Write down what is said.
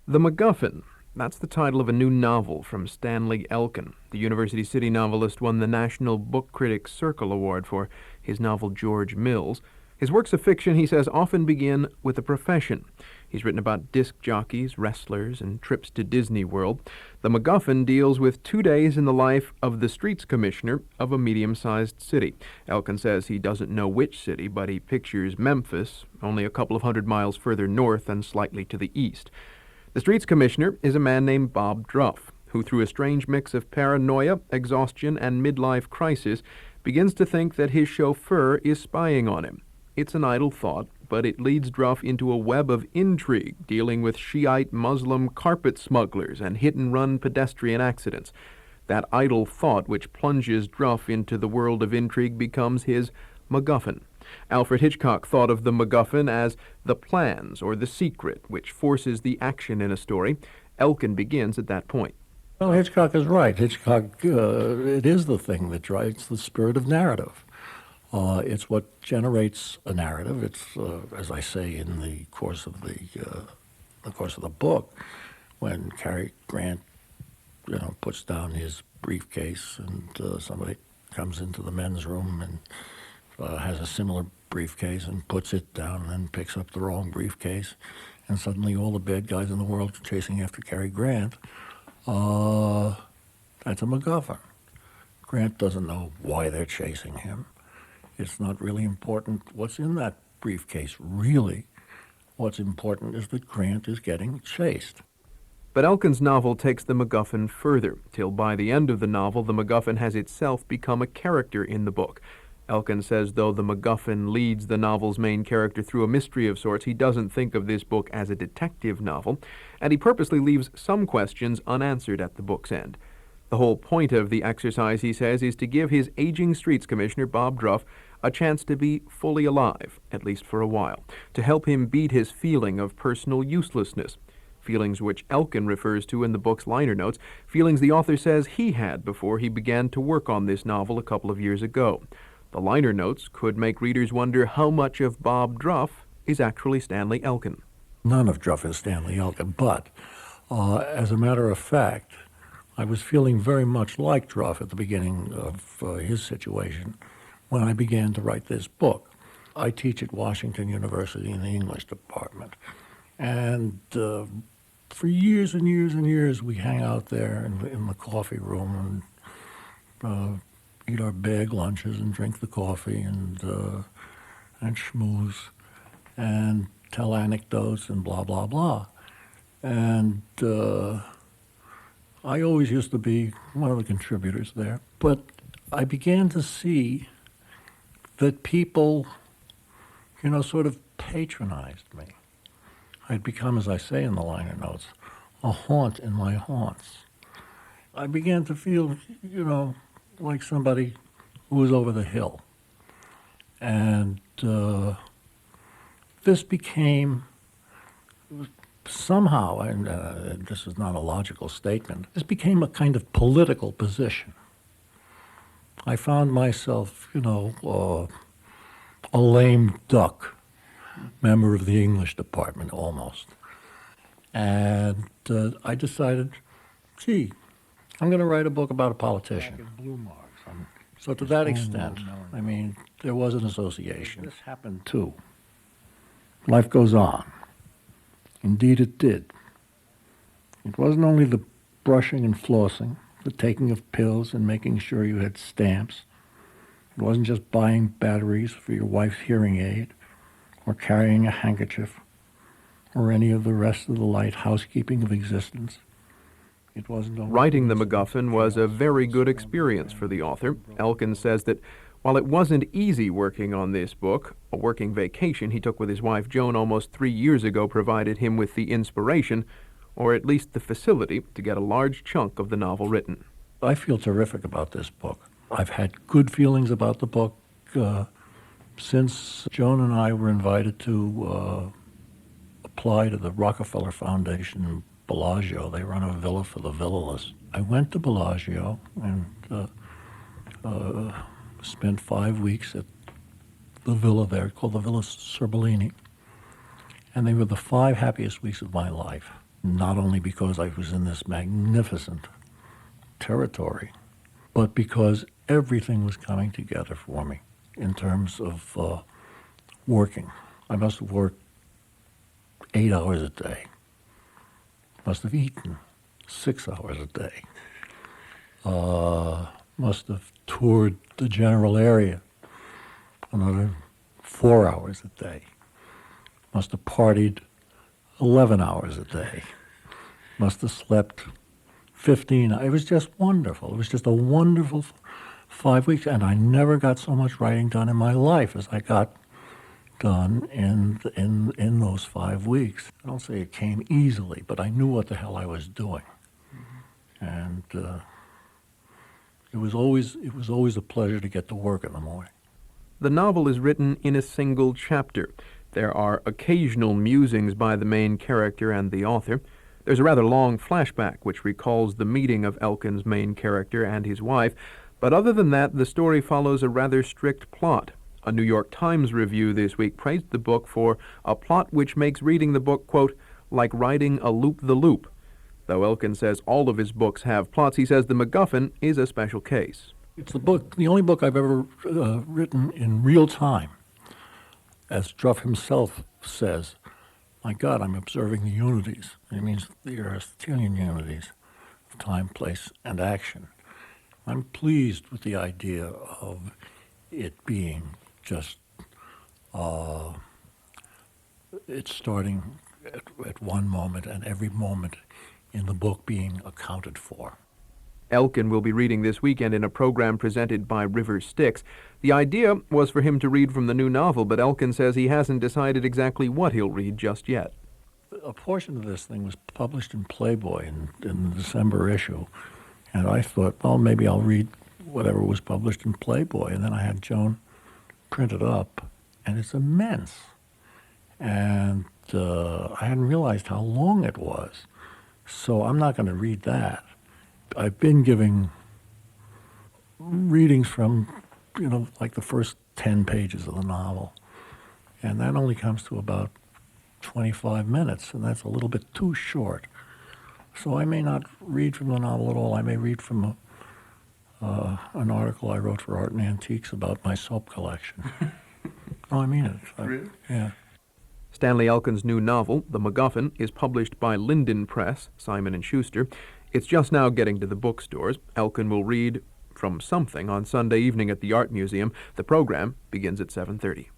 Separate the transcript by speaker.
Speaker 1: The MacGuffin. That's the title of a new novel from Stanley Elkin. The University City novelist won the National Book Critics Circle Award for his novel George Mills. His works of fiction, he says, often begin with a profession. He's written about disc jockeys, wrestlers, and trips to Disney World. The MacGuffin deals with 2 days in the life of the streets commissioner of a medium-sized city. Elkin says he doesn't know which city, but he pictures Memphis, only a couple of 100 miles further north and slightly to the east. The streets commissioner is a man named Bob Druff, who through a strange mix of paranoia, exhaustion, and midlife crisis begins to think that his chauffeur is spying on him. It's an idle thought, but it leads Druff into a web of intrigue dealing with Shiite Muslim carpet smugglers and hit-and-run pedestrian accidents. That idle thought which plunges Druff into the world of intrigue becomes his MacGuffin. Alfred Hitchcock thought of the MacGuffin as the plans or the secret which forces the action in a story. Elkin begins at that point.
Speaker 2: Well, Hitchcock is right. Hitchcock, it is the thing that drives the spirit of narrative. It's what generates a narrative. It's, as I say in the course of the book, when Cary Grant, puts down his briefcase and somebody comes into the men's room and has a similar briefcase and puts it down and then picks up the wrong briefcase, and suddenly all the bad guys in the world are chasing after Cary Grant. That's a MacGuffin. Grant doesn't know why they're chasing him. It's not really important what's in that briefcase, really. What's important is that Grant is getting chased.
Speaker 1: But Elkin's novel takes the MacGuffin further, till by the end of the novel, the MacGuffin has itself become a character in the book. Elkin says though the MacGuffin leads the novel's main character through a mystery of sorts, he doesn't think of this book as a detective novel, and he purposely leaves some questions unanswered at the book's end. The whole point of the exercise, he says, is to give his aging streets commissioner, Bob Druff, a chance to be fully alive, at least for a while, to help him beat his feeling of personal uselessness, feelings which Elkin refers to in the book's liner notes, feelings the author says he had before he began to work on this novel a couple of years ago. The liner notes could make readers wonder how much of Bob Druff is actually Stanley Elkin.
Speaker 2: None of Druff is Stanley Elkin, but as a matter of fact, I was feeling very much like Druff at the beginning of his situation when I began to write this book. I teach at Washington University in the English department, and for years and years and years we hang out there in the coffee room and eat our bag lunches and drink the coffee and schmooze and tell anecdotes and blah, blah, blah. And I always used to be one of the contributors there. But I began to see that people, sort of patronized me. I'd become, as I say in the liner notes, a haunt in my haunts. I began to feel, like somebody who was over the hill. And this became somehow, and this is not a logical statement, this became a kind of political position. I found myself, a lame duck, member of the English department almost. And I decided, gee, I'm going to write a book about a politician. So to that extent, there was an association. This happened too. Life goes on. Indeed it did. It wasn't only the brushing and flossing, the taking of pills and making sure you had stamps. It wasn't just buying batteries for your wife's hearing aid or carrying a handkerchief or any of the rest of the light housekeeping of existence. It wasn't only
Speaker 1: Writing the MacGuffin was a very good experience for the author. Elkin says that while it wasn't easy working on this book, a working vacation he took with his wife Joan almost 3 years ago provided him with the inspiration, or at least the facility, to get a large chunk of the novel written.
Speaker 2: I feel terrific about this book. I've had good feelings about the book since Joan and I were invited to apply to the Rockefeller Foundation in Bellagio. They run a villa for the villaless. I went to Bellagio and spent 5 weeks at the villa there called the Villa Cerbellini. And they were the 5 happiest weeks of my life. not only because I was in this magnificent territory, but because everything was coming together for me in terms of working. I must have worked 8 hours a day. Must have eaten 6 hours a day. Must have toured the general area another 4 hours a day. Must have partied 11 hours a day. Must have slept 15. It was just wonderful. It was just a wonderful 5 weeks, and I never got so much writing done in my life as I got done in those 5 weeks. I don't say it came easily, but I knew what the hell I was doing, and it was always a pleasure to get to work in the morning.
Speaker 1: The novel is written in a single chapter. There are occasional musings by the main character and the author. There's a rather long flashback which recalls the meeting of Elkin's main character and his wife, but other than that, the story follows a rather strict plot. A New York Times review this week praised the book for a plot which makes reading the book, quote, like riding a loop-the-loop. Though Elkin says all of his books have plots, he says the MacGuffin is a special case.
Speaker 2: It's the only book I've ever written in real time. As Druff himself says, my God, I'm observing the unities. It means the Aristotelian unities of time, place, and action. I'm pleased with the idea of it being just, it's starting at one moment and every moment in the book being accounted for.
Speaker 1: Elkin will be reading this weekend in a program presented by River Styx. The idea was for him to read from the new novel, but Elkin says he hasn't decided exactly what he'll read just yet.
Speaker 2: A portion of this thing was published in Playboy in the December issue, and I thought, well, maybe I'll read whatever was published in Playboy, and then I had Joan print it up, and it's immense. And I hadn't realized how long it was, so I'm not going to read that. I've been giving readings from, like the first 10 pages of the novel, and that only comes to about 25 minutes, and that's a little bit too short. So I may not read from the novel at all. I may read from an article I wrote for Art and Antiques about my soap collection. No, I mean it.
Speaker 1: Really?
Speaker 2: Yeah.
Speaker 1: Stanley Elkin's new novel, The MacGuffin, is published by Linden Press, Simon & Schuster. It's just now getting to the bookstores. Elkin will read from something on Sunday evening at the Art Museum. The program begins at 7:30.